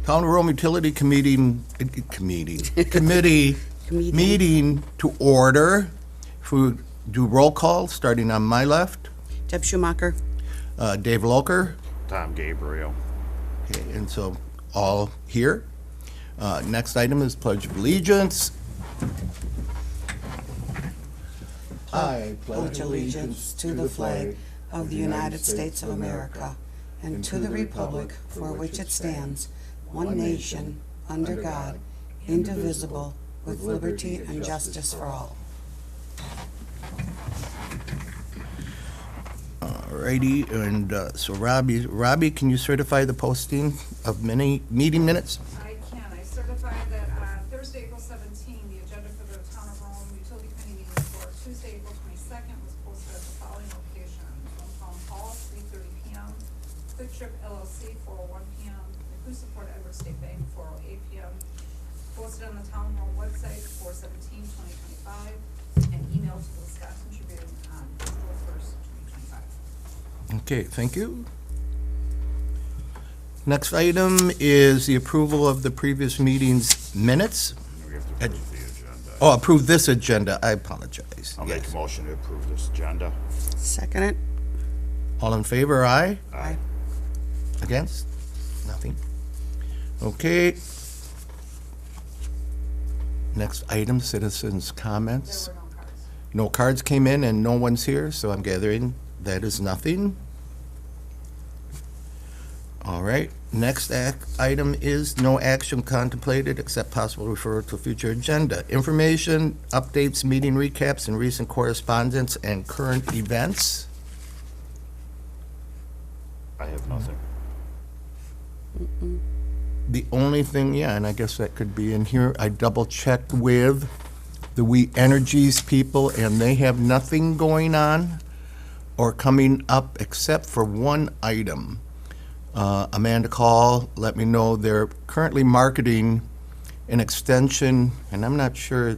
Town of Rome Utility Committee meeting to order. If we do roll call, starting on my left, Deb Schumacher. Dave Loker, Tom Gabriel. okay, and so all here. Next item is Pledge of Allegiance. I Pledge allegiance to the flag of the United States of America and to the republic for which it stands, one nation, under God, indivisible, with liberty and justice for all. Alrighty, and so Robbie, can you certify the posting of meeting minutes? I can. I certify that on Thursday, April 17, the agenda for the Town of Rome Utility Committee meeting for Tuesday, April 22nd was posted at the following locations: One Town Hall, 3:30 p.m., Quick Trip LLC, 4:01 p.m., Inclusive Port Edward State Bank, 4:08 p.m., posted on the Town of Rome website, 4/17/2025, and emailed to the Wisconsin Tribune on April 1st, 2025. Okay, thank you. Next item is the approval of the previous meeting's minutes. We have to approve the agenda. Oh, approve this agenda, I apologize. I'll make Yes. a motion to approve this agenda. Second it. All in favor, aye? Aye. Against? Nothing. Okay. Next item, citizens' comments. There were no cards. No cards came in and no one's here, so I'm gathering that is nothing. All right, next item is no action contemplated except possible referral to future agenda. Information, updates, meeting recaps, and recent correspondence and current events. I have nothing. The only thing, yeah, and I guess that could be in here, I double checked with the We Energies people, and they have nothing going on or coming up except for one item. Amanda Call let me know they're currently marketing an extension, and I'm not sure,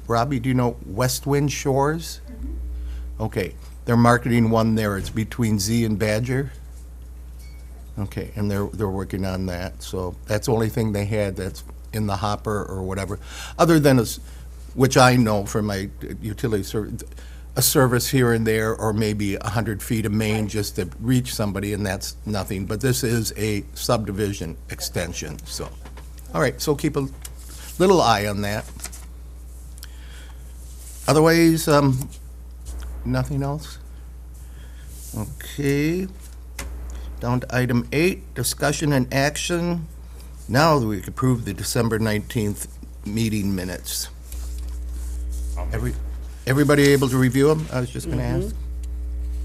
Robbie, do you know West Wind Shores? Okay, they're marketing one there, it's between Z and Badger. Okay, and they're working on that, so that's the only thing they had that's in the hopper or whatever, other than, which I know from my utility service, a service here and there, or maybe 100 feet of main just to reach somebody, and that's nothing. But this is a subdivision extension, so. All right, so keep a little eye on that. Otherwise, nothing else? Okay. Down to item 8, discussion and action. Now we can approve the December 19th meeting minutes. Everybody able to review them? I was just going to ask.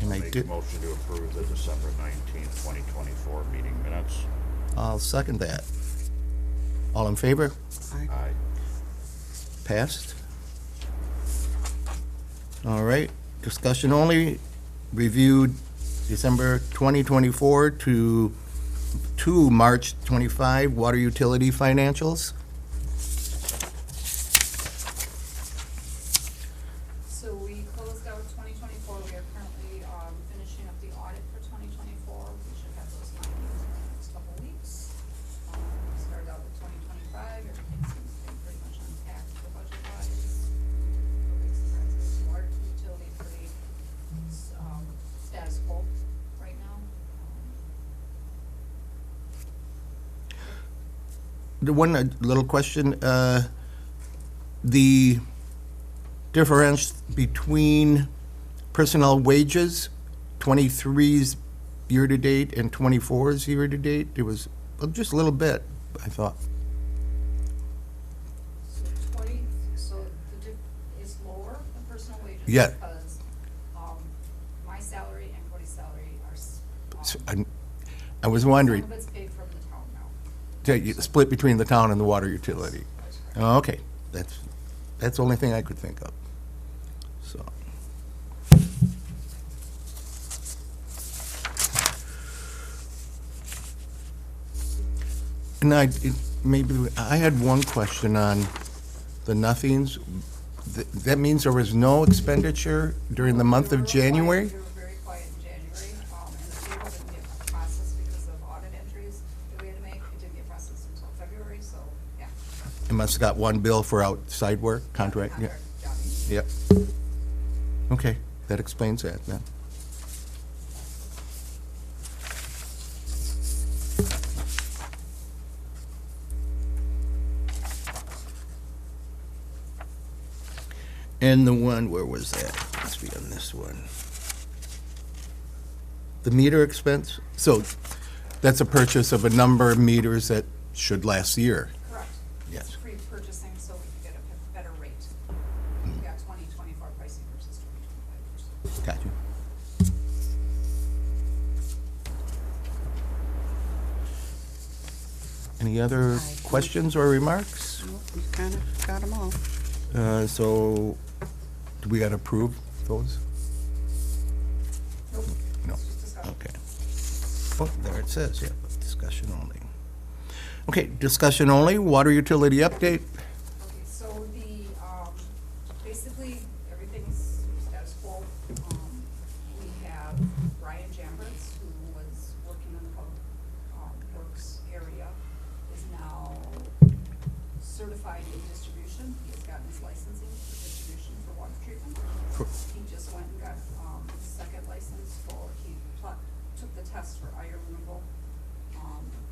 And I Make a did. motion to approve the December 19th, 2024 meeting minutes. I'll second that. All in favor? Aye. Passed. All right, discussion only. Reviewed December 2024 to March 25 water utility financials. So we closed out 2024. We are currently finishing up the audit for 2024. We should have those findings in the next couple weeks. We started out with 2025. Everything seems to be pretty much on track for budget-wise. No big surprises. Water utility pretty status quo right now. The one little question, the difference between personnel wages, 23's year-to-date and 24's year-to-date, it was just a little bit, I thought. So the dip is lower than personal wages. Yeah. Because, my salary and Cody's salary are, So I was wondering, some of it's paid from the town now. split between the town and the water utility. Oh, okay, that's the only thing I could think of, so. And I had one question on the nothings. That means there was no expenditure during the month of January? We were very quiet in January, and the payroll didn't get processed because of audit entries that we had to make. It didn't get processed until must have got one bill for outside work, contract, yeah. Johnny. Yep. Okay, that explains that then. And the one, where was that? Must be on this one. The meter expense? So that's a purchase of a number of meters that should last a year. Correct. Yes. It's pre-purchasing, so we can get a better rate. We got 2024 pricing versus 2025 Got you. Any other questions or remarks? Nope, you kind of got them all. So, do we got to approve those? Nope. No. It's just discussion. Okay. Oh, there it says, yeah, discussion only. Okay, discussion only, water utility update. Okay, so the, basically, everything's status quo. We have Brian Jambritz, who was working in the public, works area, is now certified in distribution. He has gotten his licensing for distribution for water treatment. He just went and got, his second license for, took the test for iron removal.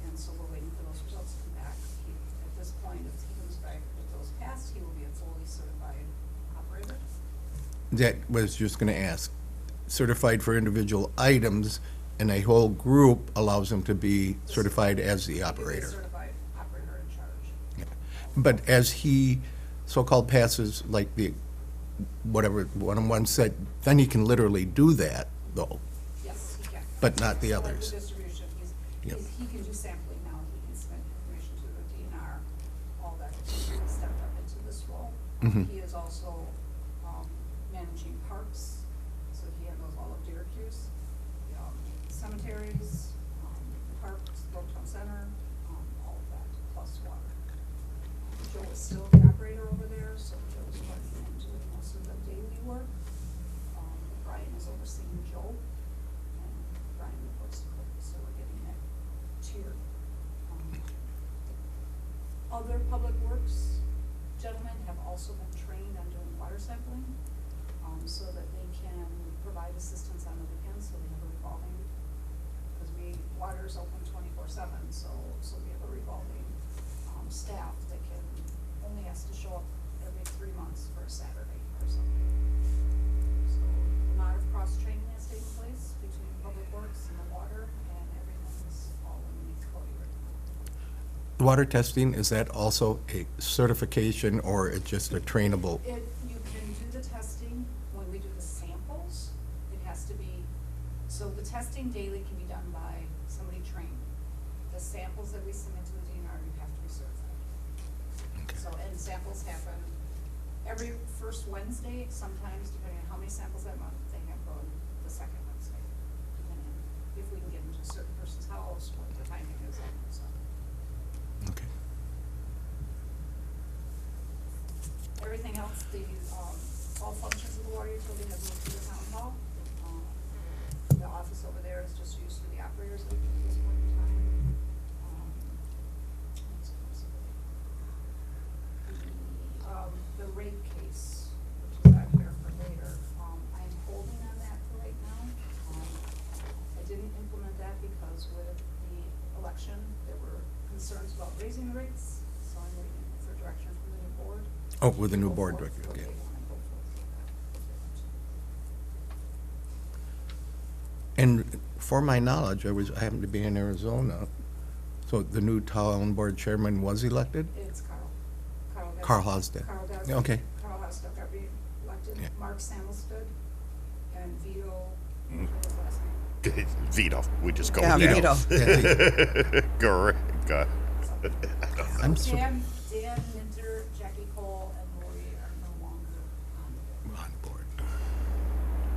And so we're waiting for those results to come back. At this point, if he comes back with those passed, he will be a fully certified operator. That was just going to ask, certified for individual items, and a whole group allows them to be certified as the He's a operator. certified operator in charge. But as he so-called passes, like the, whatever, one said, then he can literally do that, though. Yes, he can. But not the So others. The distribution, Yep. he can do sampling now, he can submit information to the DNR, all that. He's really stepped up into this role. Mhm. He is also, managing parks, so he handles all of Syracuse, cemeteries, parks, Brooktown Center, all of that, plus water. Joe is still the operator over there, so Joe's working into most of the daily work. Brian is overseeing Joe, and Brian reports to Cook, so we're getting that tiered. Other public works gentlemen have also been trained on doing water sampling, so that they can provide assistance on the weekends, so we have a revolving, because water's open 24/7, so we have a revolving, staff that only has to show up every 3 months for a Saturday or something. So a lot of cross-training has taken place between public works and the water, and everything's all underneath Cody right now. Water testing, is that also a certification or it's just a trainable? You can do the testing when we do the samples. It has to be, so the testing daily can be done by somebody trained. The samples that we submit to the DNR, you have to be certified. Okay. So, and samples happen every first Wednesday, sometimes depending on how many samples that month, they have go the second Wednesday. Depending on if we can get them to a certain person's house, what the timing is, that kind of stuff. Okay. Everything else, all functions of the water utility have moved to the town hall. The office over there is just used for the operators at this point in time. What's else? The rate case, which is out here for later, I'm holding on that for right now. I didn't implement that because with the election, there were concerns about raising the rates, so I'm waiting for direction from the new board. Oh, with the new Go board forth director, with okay. what they wanna go forth with that. And for my knowledge, I happened to be in Arizona, so the new town board chairman was elected? It's Carl. Carl Hosted. Carl got. Yeah, okay. Carl Hosted got re-elected. Yeah. Mark Samelstead and Vito, what was his last name? Vito, we just go Yeah, with Vito. Correct. I'm so- Dan Minter, Jackie Cole, and Lori are no longer on the board. On board.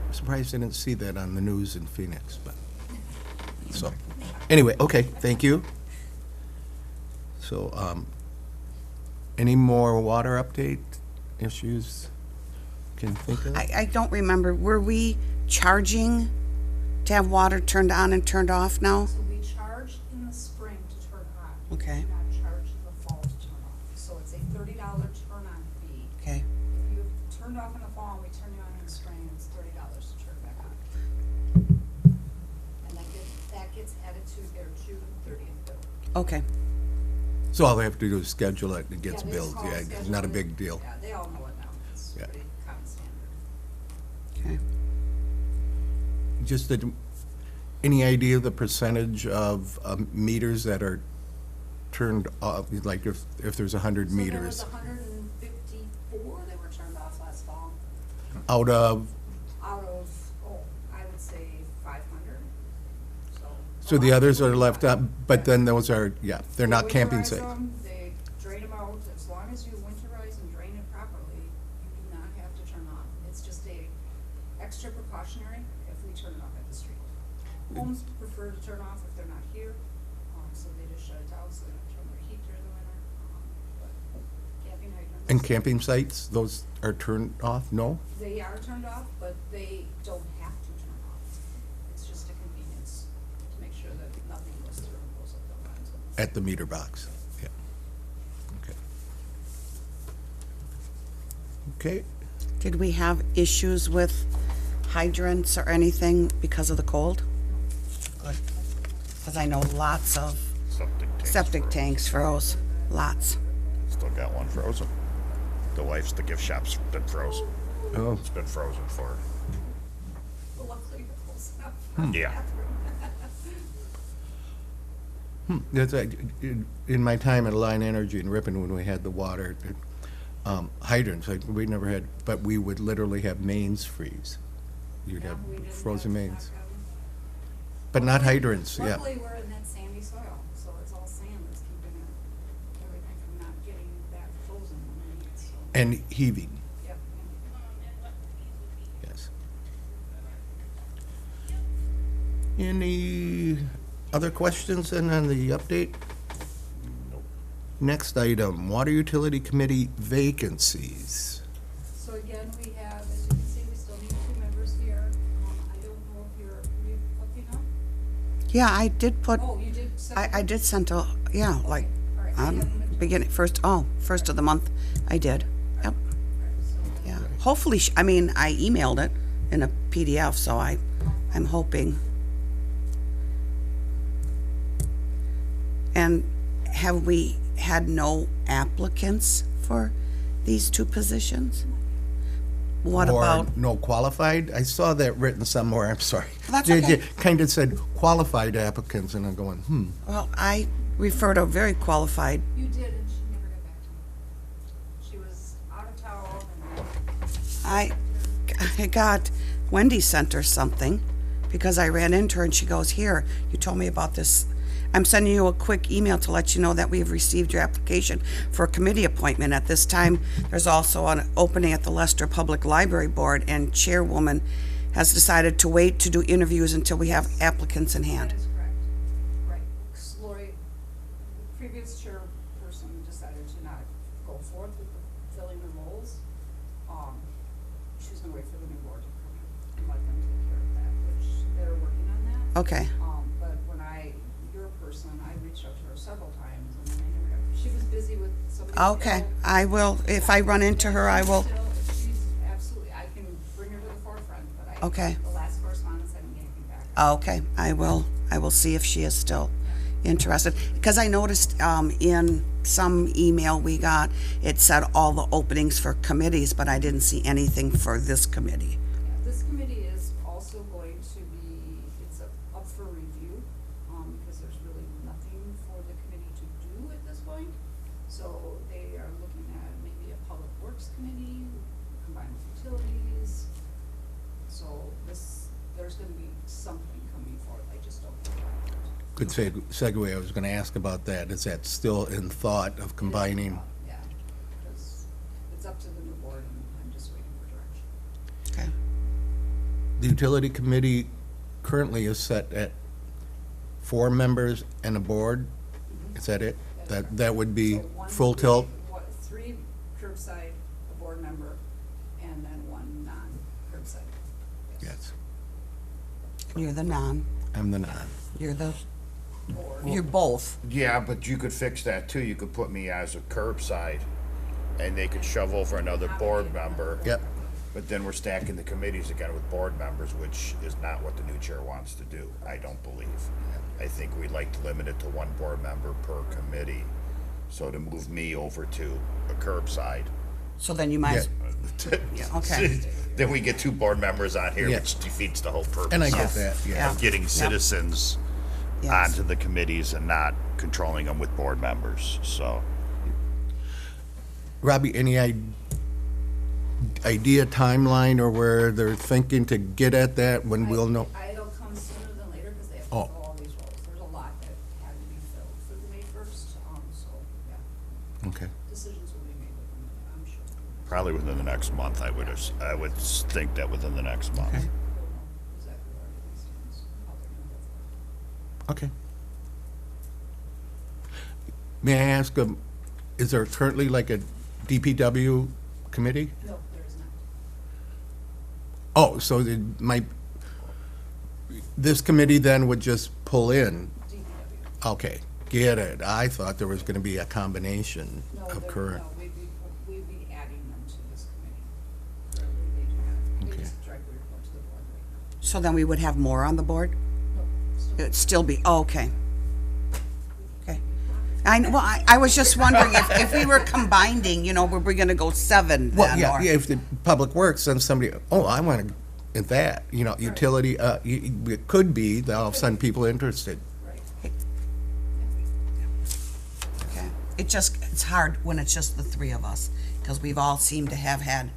I'm surprised I didn't see that on the news in Phoenix, but, so, anyway, okay, thank you. So, any more water update issues can think of? I don't remember, were we charging to have water turned on and turned off now? So we charge in the spring to turn on. Okay. We do not charge in the fall to turn off. So it's a $30 turned off in the fall and we turn it on in the spring, it's $30 to turn it back on. And that gets added to their June 30th bill. Okay, So all they have to do is schedule it, it gets Yeah, they just billed, call yeah, it it's schedule not a it. big deal. Yeah, they all know it now, it's Yeah. pretty common standard. okay. Just that, any idea of the percentage of meters that are turned off, like if there's 100 So there was meters? 154 that were turned off last fall, Out of, out of, I would say 500, so. so the others are left up, but then those are, yeah, they're not camping Winterize safe. them, they drain them out, as long as you winterize and drain it properly, you do not have to turn off. It's just a extra precautionary if we turn it off at the street. Homes prefer to turn off if they're not here, so they just shut it down, so they don't turn their heat during the winter. But camping hydrants. And camping sites, those are turned off, no? They are turned off, but they don't have to turn off. It's just a convenience to make sure that nothing goes through and blows up the lines. At the meter box, yeah. Okay. Okay, Did we have issues with hydrants or anything because of the cold? Because I know lots of septic froze. tanks froze, lots. Still got one frozen. The wife's, the gift shop's been frozen. oh, It's been frozen for, Luckily, it pulls up. yeah. that's, in my time at Line Energy in Ripon, when we had the water, hydrants, we never had, but we would literally have mains freeze. You'd have Yeah, we didn't frozen have mains, that problem. but not hydrants, yeah. Luckily, we're in that sandy soil, so it's all sand that's keeping everything from not getting that frozen underneath, so. And heaving, Yep. yes. Any other questions then on the update? Next item, Water Utility Committee vacancies. So again, we have, as you can see, we still need 2 members here. I don't know if you're looking up. Yeah, I did put, Oh, you did send. I did send a, yeah, like, All right, I haven't been- beginning, first of the month, I did. Yep, all right, so then- yeah. Hopefully, I mean, I emailed it in a PDF, so I'm hoping. And have we had no applicants for these 2 positions? What Or about, no qualified? I saw that written somewhere, I'm sorry. That's okay. Kind of said qualified applicants, and I'm going, well, I refer to very qualified, You did, and she never got back to me. She was out of town and. I got, Wendy sent her something, because I ran into her and she goes, here, you told me about this. I'm sending you a quick email to let you know that we have received your application for a committee appointment. At this time, there's also an opening at the Leicester Public Library Board, and Chairwoman has decided to wait to do interviews until we have applicants in hand. That is correct. Right. 'Cause Lori, the previous chairperson decided to not go forth with the filling the roles. She's gonna wait for the new board to come in and let them take care of that, which they're working on that. Okay, But when your person, I reached out to her several times and then I never got, she was busy with somebody. okay, I will, if I run into her, I will, She's absolutely, I can bring her to the forefront, but Okay. the last correspondence, I didn't get anything back. okay, I will see if she is still interested. Because I noticed, in some email we got, it said all the openings for committees, but I didn't see anything for this committee. Yeah, this committee is also going to be, it's up for review, because there's really nothing for the committee to do at this point. So they are looking at maybe a public works committee, combined with utilities. So there's gonna be something coming forward, I just don't know what. good segue, I was going to ask about that. Is that still in thought of combining? Yeah, because it's up to the new board and I'm just waiting for direction. Okay. The Utility Committee currently is set at 4 members and a board? Is that it? That's That correct. that would be So one full would be tilt? 3 curbside, a board member, and then 1 non-curbside. Yes, You're the non, I'm the non. you're the, Board. you're both. Yeah, but you could fix that too. You could put me as a curbside and they could shove over another board member. Yep, But then we're stacking the committees again with board members, which is not what the new chair wants to do, I don't believe. I think we'd like to limit it to one board member per committee. So to move me over to a curbside. So then you might, okay. Then we get two board members on here, Yeah. which defeats the whole purpose. And I get Yes. that, yeah. Of getting citizens Yes. onto the committees and not controlling them with board members, so. Robbie, any idea timeline or where they're thinking to get at that, when we'll know? It'll come sooner than later because they have to Oh. fill all these roles. There's a lot that had to be filled for the May 1st, so, yeah, Okay. decisions will be made within, I'm sure. Probably within the next month, I would think that within the next month. Okay. We'll know exactly where everything stands, how they're gonna go forward. Okay. May I ask, is there currently like a DPW committee? No, there is not. Oh, so this committee then would just pull in? DPW. Okay, get it. I thought there was gonna be a combination No, of they're, current. no, we'd be adding them to this committee. They do not, Okay. they just directly report to the board right now. So then we would have more on the board? No, still. It'd still be, oh, okay. Okay. I was just wondering if we were combining, were we gonna go 7 Well, then? yeah, or- yeah, if the public works, then somebody, oh, I want to, at that, utility, it could be that all of a sudden people are interested. Right. Okay. It's hard when it's just the 3 of us, because we've all seemed to have had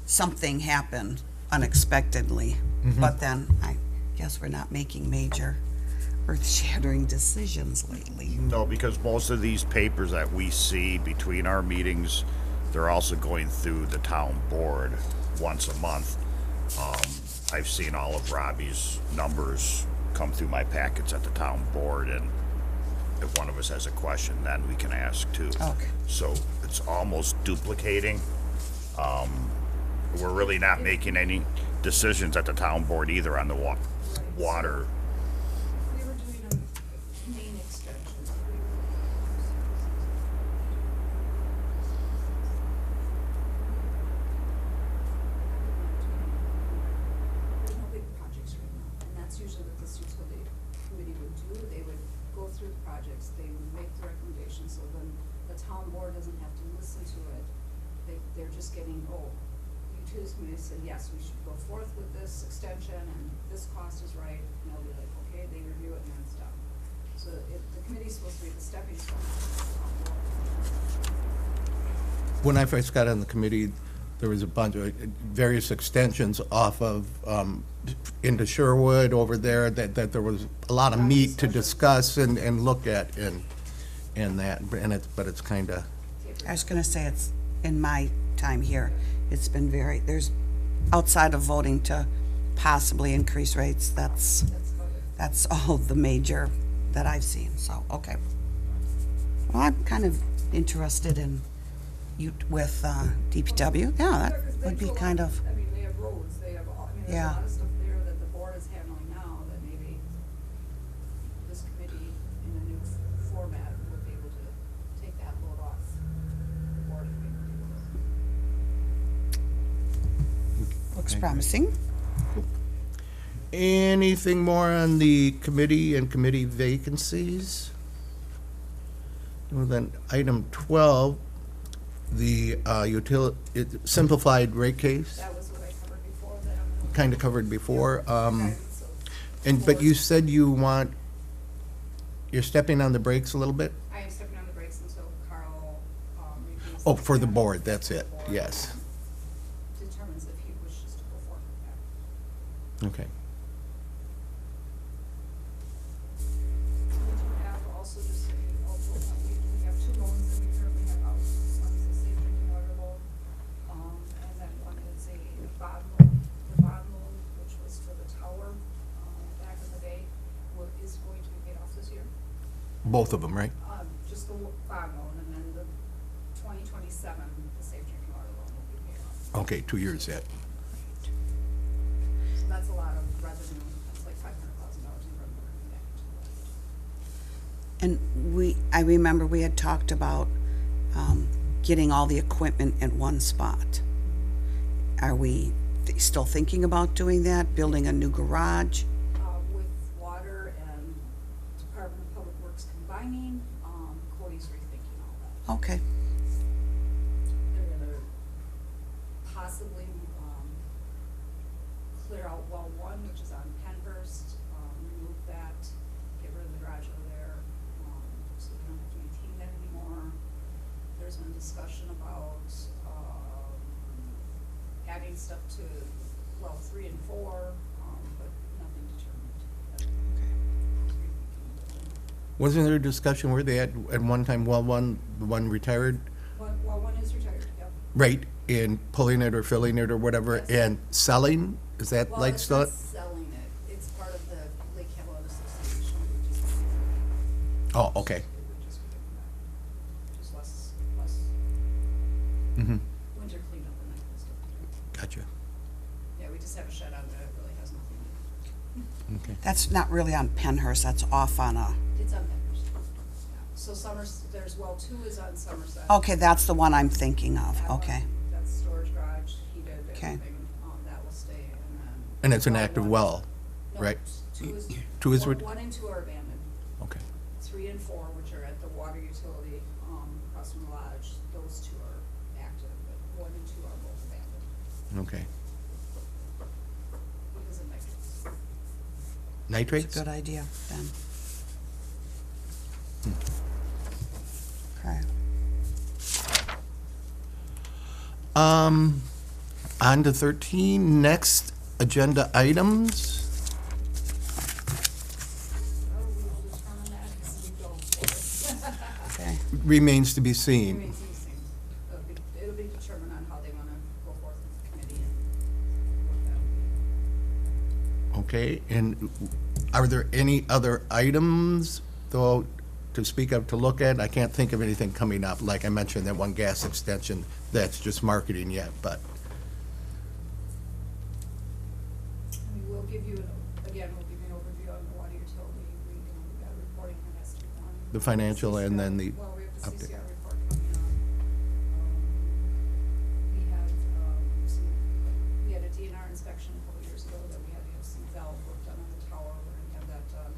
something happen unexpectedly. But then I guess we're not making major earth-shattering decisions lately. No, because most of these papers that we see between our meetings, they're also going through the town board once a month. I've seen all of Robbie's numbers come through my packets at the town board, and if one of us has a question, then we can ask too. Okay. So it's almost duplicating. We're really not making any decisions at the town board either on the water. We were doing a main extension. There's no big projects right now, and that's usually what this utility committee would do. They would go through the projects, they would make the recommendations, so then the town board doesn't have to listen to it. They're just getting, the utilities committee said, yes, we should go forth with this extension, and this cost is right, and they'll be like, okay, they review it, and then it's done. So the committee's supposed to be the stepping stone. When I first got on the committee, there was a bunch of various extensions off of, into Sherwood over there, that there was a lot of meat to discuss and look at and that, but it's kind of, I was gonna say, it's, in my time here, it's been there's, outside of voting to possibly increase rates, that's all the major that I've seen, so, okay. Well, I'm kind of interested in with DPW, yeah, that would be kind of, I mean, they have roads, they have, there's a Yeah. lot of stuff there that the board is handling now that maybe this committee in a new format will be able to take that load off the board if we can do it. looks Okay. promising. anything more on the committee and committee vacancies? Well, then, item 12, the simplified rate case, That was what I covered before, that. kind of covered before. Guidance of But you said you're stepping on the brakes a little bit? I am stepping on the brakes until Carl, reviews. Oh, for the plan board, that's for the it, board yes. and determines if he wishes to go forward with that. Okay. We do have also just, we have 2 loans that we currently have out. One is a safe drinking water loan, and then one is a bond loan. The bond loan, which was for the tower, back in the day, is going to be paid off this year. Both of them, right? Just the bond loan, and then the 2027, the safe drinking water loan will be paid off. Okay, 2 years yet. So that's a lot of revenue, that's like $500,000 in revenue coming back into the budget. And I remember we had talked about getting all the equipment in one spot. Are we still thinking about doing that, building a new garage? With water and Department of Public Works combining, Cody's rethinking all that. Okay, They're gonna possibly, clear out well one, which is on Penhurst, remove that, get rid of the garage over there, so we don't have to maintain that anymore. There's been discussion about, adding stuff to well 3 and 4, but nothing determined. Wasn't there a discussion where they had at one time, well, the one retired, Well, one is retired, yep. right, in pulling it or filling it or whatever, Yes. and selling? Is that Well, like it's still? not selling it, it's part of the Lake Camelot Association, which is. Oh, okay. It would just be given back. Just less Mm-hmm. winter cleanup and that kind of stuff. Gotcha. Yeah, we just have a shed on there, it really has nothing in it. Okay. that's not really on Penhurst, that's off on a, It's on Penhurst. Yeah. So there's well 2 is on Somerset. okay, that's the one I'm thinking of, That one, okay. That's storage garage, heated, Okay. everything, that will stay, and then. And it's an active one- well, No, right? 2 is. 2 is one- what- 1 and 2 are abandoned. Okay. 3 and 4, which are at the water utility, across from the lodge, those 2 are active, but 1 and 2 are both abandoned Okay. because of nitrates. Nitrates? Good idea, then. Okay. On to 13, next agenda items. Oh, we will determine that as we go forward. Okay, Remains to be seen. Remains to be seen. It'll be determined on how they wanna go forth with the committee and what that will be. Okay, and are there any other items, though, to speak of, to look at? I can't think of anything coming up, like I mentioned, that one gas extension, that's just marketing yet, but, We will give you, again, we'll give you an overview on the water utility, we got a reporting that has to be done. The financial and then the Well, we have the update. CCR report coming up. We have, we had a DNR inspection a couple years ago that we had to have some valve work done on the tower, we're gonna have that done.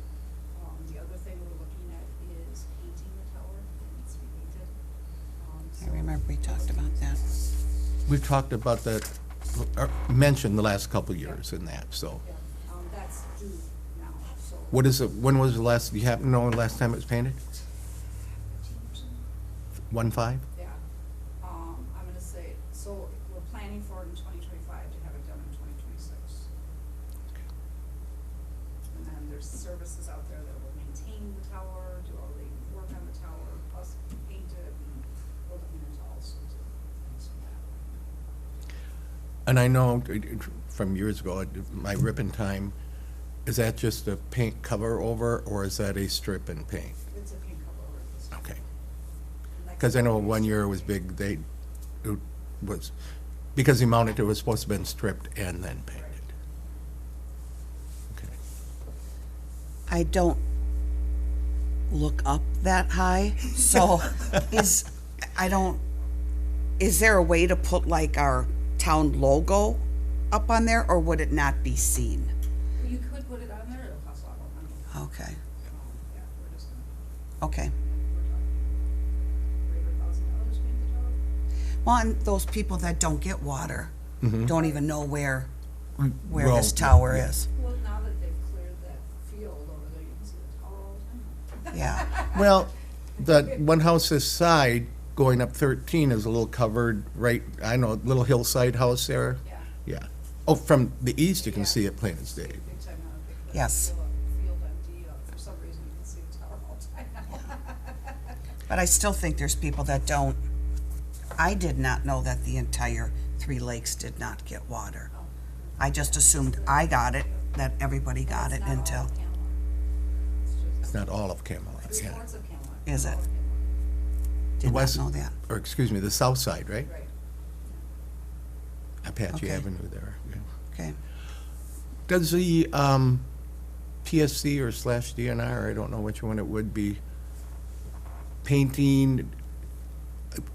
The other thing we're looking at is painting the tower, it needs to be painted. I remember we talked about that. we've talked about that, or mentioned the last couple of years in that, so. Yeah, that's due now, so. What is it, when was the last, do you happen to know the last time it was painted? 15%? 1.5? Yeah, I'm gonna say, so we're planning for it in 2025 to have it done in 2026. And then there's services out there that will maintain the tower, do all the work on the tower, plus paint it, and we're looking into all sorts of things from that. And I know from years ago, my ribbon time, is that just a paint cover over, or is that a strip and paint? It's a paint cover over this. Okay. Because I know one year it was big, it was, because the amount it was supposed to have been stripped and then painted. Okay. I don't look up that high, so is there a way to put like our town logo up on there, or would it not be seen? You could put it on there, it'll cost a lot more money. Okay, Yeah, we're just gonna, okay. we're talking $300,000 to paint the tower. Well, and those people that don't get water don't even know where this Well, tower is. Well, now that they've cleared that field over there, you can see the tower all the time. Yeah, Well, that one house this side, going up 13, is a little covered, right, I know, little hillside house there. Yeah. Yeah. Oh, from the east, you can Yeah. see it plain as day. Big time on a big Yes. field empty, for some reason you can see the tower all the time. but I still think there's people that don't. I did not know that the entire Three Lakes did not get water. I just assumed I got it, that everybody got it It's not all until, of Camelot. It's not all of Camelot, It's yeah. parts of Camelot. Is not it? all of Camelot. The did not west- know that. Or, excuse me, the south side, right? Right. Apache Okay. Avenue there. Yeah. Okay, Does the TSC or slash DNR, I don't know which one it would be, painting,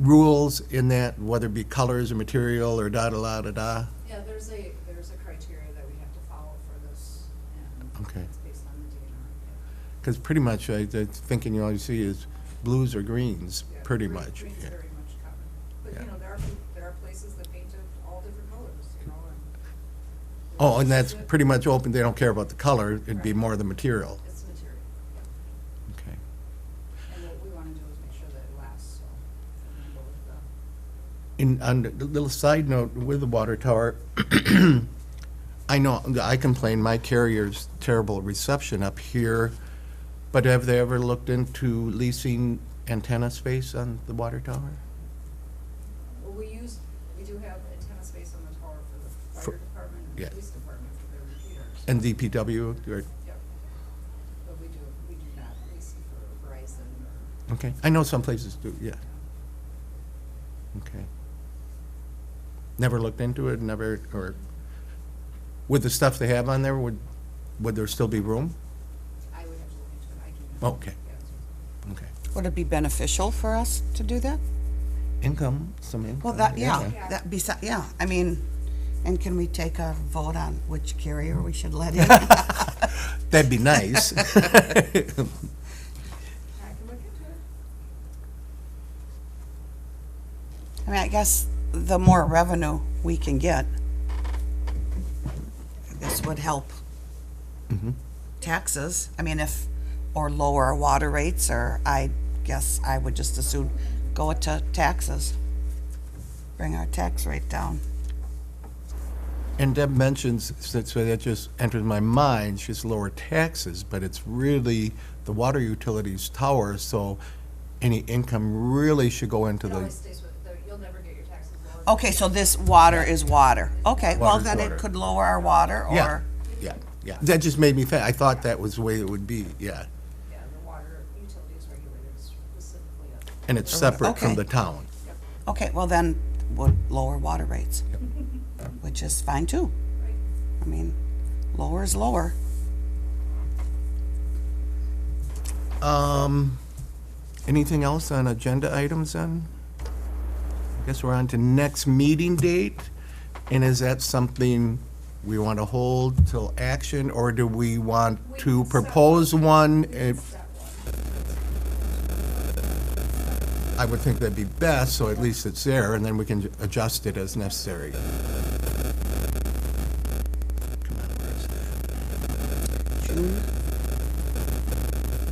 rules in that, whether it be colors or material or da-da-da-da-da? Yeah, there's a criteria that we have to follow for this, and Okay. it's based on the DNR. Because pretty much, the thinking you always see is blues or greens, Yeah, pretty green- much. Green's yeah. very much common, but, Yeah. you know, there are places that paint it all different colors, you know, and. Oh, and that's pretty much open, they don't care about the color, it'd be more the material. It's material, yeah. Okay. And what we wanna do is make sure that it lasts, so, and then go with the. On a little side note with the water tower, I know, I complain, my carrier's terrible reception up here, but have they ever looked into leasing antenna space on the water tower? Well, we do have antenna space on the tower for the For- fire department and yeah. the police department for their repeaters. And DPW, or, Yep. But we do not lease for Verizon or. okay, I know some places do, yeah. Okay. Never looked into it, never, or, with the stuff they have on there, would there still be room? I would have to look into it, I do not. Okay, Yeah. okay. Would it be beneficial for us to do that? Income, some income. Well, that, yeah, Yeah. that yeah, I mean, and can we take a vote on which carrier we should let in? That'd be nice. I can look into it. I mean, I guess the more revenue we can get, this would help taxes. I mean, or lower our water rates, or I guess I would just as soon go to taxes. Bring our tax rate down. And Deb mentions, so that just enters my mind, she's lower taxes, but it's really the water utilities tower, so any income really should go into It the, always stays with, you'll never get your taxes lower. Okay, so this water is water. Okay, well, Water's then water. it could lower our water, yeah, or, yeah, yeah. That just made me think, I thought that was the way it would be, yeah. Yeah, the water utility is regulated specifically. And it's separate from Okay. the town. okay, well then, would lower water rates, which is fine too. Right. I mean, lower is lower. Anything else on agenda items then? I guess we're on to next meeting date, and is that something we want to hold till action, or do we want We to can set propose one? Set one. I would think that'd be best, so at least it's there, and then we can adjust it as necessary. Come on, where is that? June,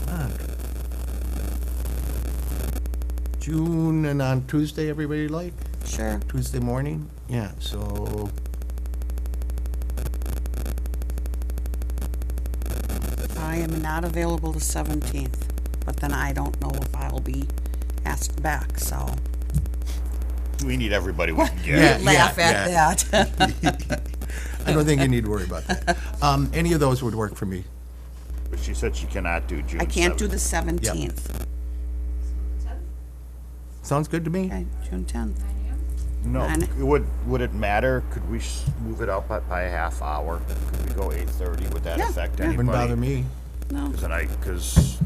Come on. June, and on Tuesday, everybody like? sure. Tuesday morning? Yeah, so, I am not available the 17th, but then I don't know if I'll be asked back, so. We need everybody we can Yeah. get. Laugh at that. I don't think you need to worry about that. Any of those would work for me. But she said she cannot do June 7th. I can't do the 17th. So the 10th, Sounds good to me? Okay, June 10th. 9 AM? No, Nine. would it matter? Could we move it up by a half hour? Could we go 8:30? Would that Yeah, affect yeah. anybody? Wouldn't bother me. No, Because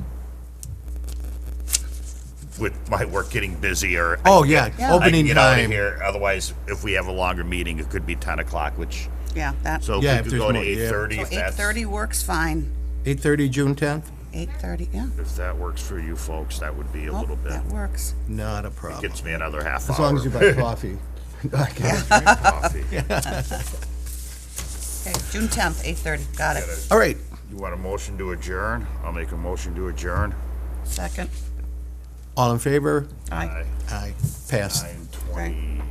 with my work getting busier. Oh, yeah, Yeah. I can opening get out of time. here. Otherwise, if we have a longer meeting, it could be 10 o'clock, which, yeah, that, so Yeah, we if could there's go to more, yeah. 8:30 so if that's, 8:30 works fine. 8:30, June 10th? 8:30, yeah. if that works for you folks, that would be a Oh, little bit. that works. Not a problem. Gets me another half hour. As long as you buy coffee. Okay. Drink coffee. Okay, June 10th, 8:30, got it. All right, You want a motion to adjourn? I'll make a motion to adjourn. Second. all in favor? Aye. Aye. Passed. 9:28.